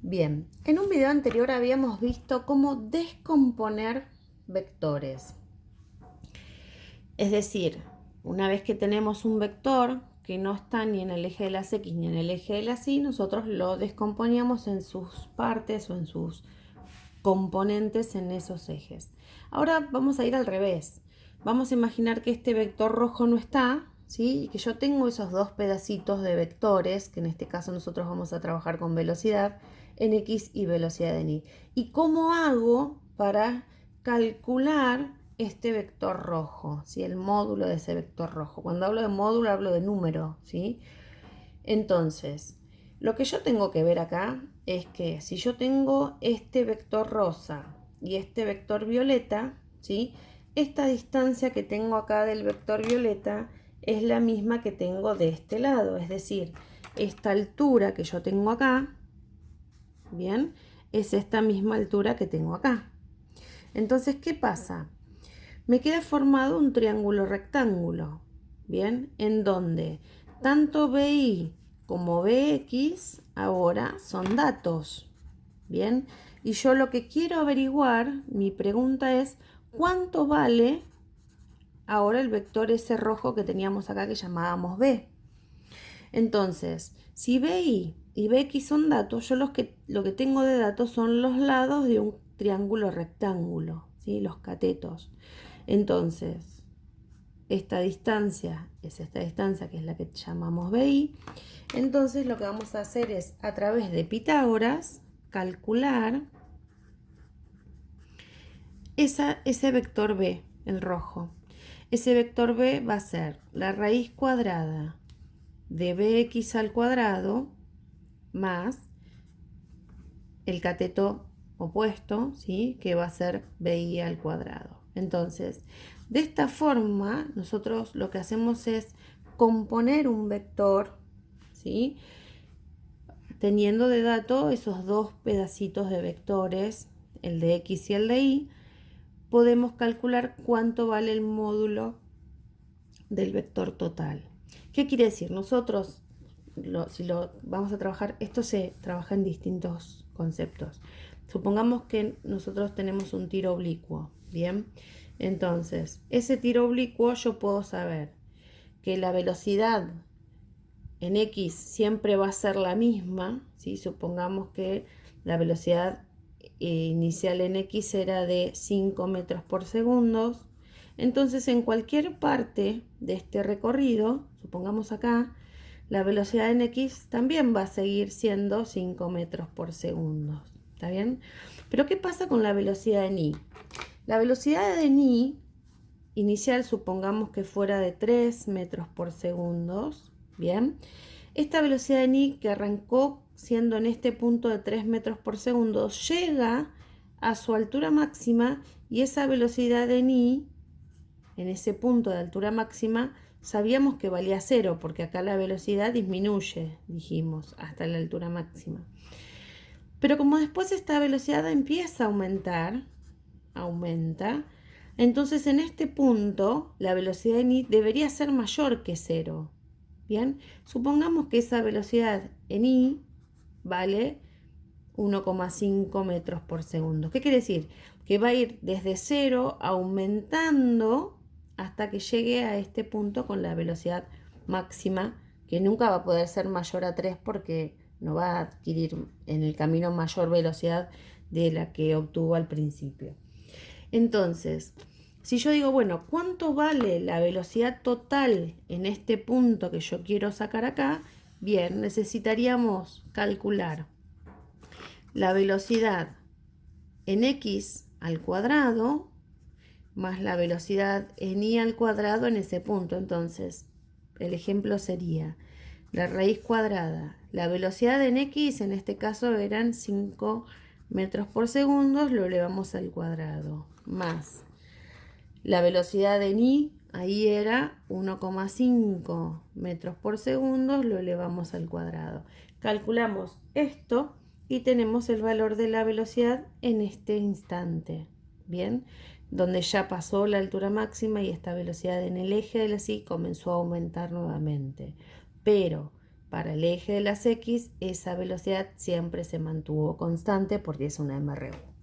Bien, en un video anterior habíamos visto cómo descomponer vectores. Es decir, una vez que tenemos un vector que no está ni en el eje de las X ni en el eje de las Y, nosotros lo descomponíamos en sus partes o en sus componentes en esos ejes. Ahora vamos a ir al revés. Vamos a imaginar que este vector rojo no está, ¿sí? Y que yo tengo esos dos pedacitos de vectores, que en este caso nosotros vamos a trabajar con velocidad en X y velocidad en Y. ¿Y cómo hago para calcular este vector rojo? ¿Sí? El módulo de ese vector rojo. Cuando hablo de módulo hablo de número, ¿sí? Entonces, lo que yo tengo que ver acá es que si yo tengo este vector rosa y este vector violeta, ¿sí? Esta distancia que tengo acá del vector violeta es la misma que tengo de este lado, es decir, esta altura que yo tengo acá, ¿bien? Es esta misma altura que tengo acá. Entonces, ¿qué pasa? Me queda formado un triángulo rectángulo, ¿bien? En donde tanto BI como BX ahora son datos, ¿bien? Y yo lo que quiero averiguar, mi pregunta es, ¿cuánto vale ahora el vector ese rojo que teníamos acá que llamábamos B? Entonces, si BI y BX son datos, yo lo que tengo de datos son los lados de un triángulo rectángulo, ¿sí? Los catetos. Entonces, esta distancia es esta distancia que es la que llamamos BI. Entonces lo que vamos a hacer es a través de Pitágoras calcular ese vector B, el rojo. Ese vector B va a ser la raíz cuadrada de bx al cuadrado más el cateto opuesto, ¿sí? Que va a ser BI al cuadrado. Entonces, de esta forma, nosotros lo que hacemos es componer un vector, ¿sí? Teniendo de dato esos dos pedacitos de vectores, el de X y el de Y, podemos calcular cuánto vale el módulo del vector total. ¿Qué quiere decir? Nosotros, si lo vamos a trabajar, esto se trabaja en distintos conceptos. Supongamos que nosotros tenemos un tiro oblicuo, ¿bien? Entonces, ese tiro oblicuo yo puedo saber que la velocidad en X siempre va a ser la misma, ¿sí? Supongamos que la velocidad inicial en X era de 5 metros por segundo. Entonces, en cualquier parte de este recorrido, supongamos acá, la velocidad en X también va a seguir siendo 5 metros por segundo. ¿Está bien? Pero ¿qué pasa con la velocidad en Y? La velocidad en Y inicial, supongamos que fuera de 3 metros por segundo. Bien. Esta velocidad en Y, que arrancó siendo en este punto de 3 metros por segundo, llega a su altura máxima y esa velocidad en Y, en ese punto de altura máxima, sabíamos que valía 0 porque acá la velocidad disminuye, dijimos, hasta la altura máxima. Pero como después esta velocidad empieza a aumenta, entonces en este punto la velocidad en Y debería ser mayor que 0. Bien, supongamos que esa velocidad en Y vale 1,5 metros por segundo. ¿Qué quiere decir? Que va a ir desde 0 aumentando hasta que llegue a este punto con la velocidad máxima, que nunca va a poder ser mayor a 3 porque no va a adquirir en el camino mayor velocidad de la que obtuvo al principio. Entonces, si yo digo, bueno, ¿cuánto vale la velocidad total en este punto que yo quiero sacar acá? Bien, necesitaríamos calcular la velocidad en X al cuadrado más la velocidad en Y al cuadrado en ese punto. Entonces, el ejemplo sería la raíz cuadrada. La velocidad en X, en este caso, eran 5 metros por segundo, lo elevamos al cuadrado, más la velocidad en Y, ahí era 1,5 metros por segundo, lo elevamos al cuadrado. Calculamos esto y tenemos el valor de la velocidad en este instante, ¿bien? Donde ya pasó la altura máxima y esta velocidad en el eje de la Y comenzó a aumentar nuevamente. Pero para el eje de las X, esa velocidad siempre se mantuvo constante porque es una MRU.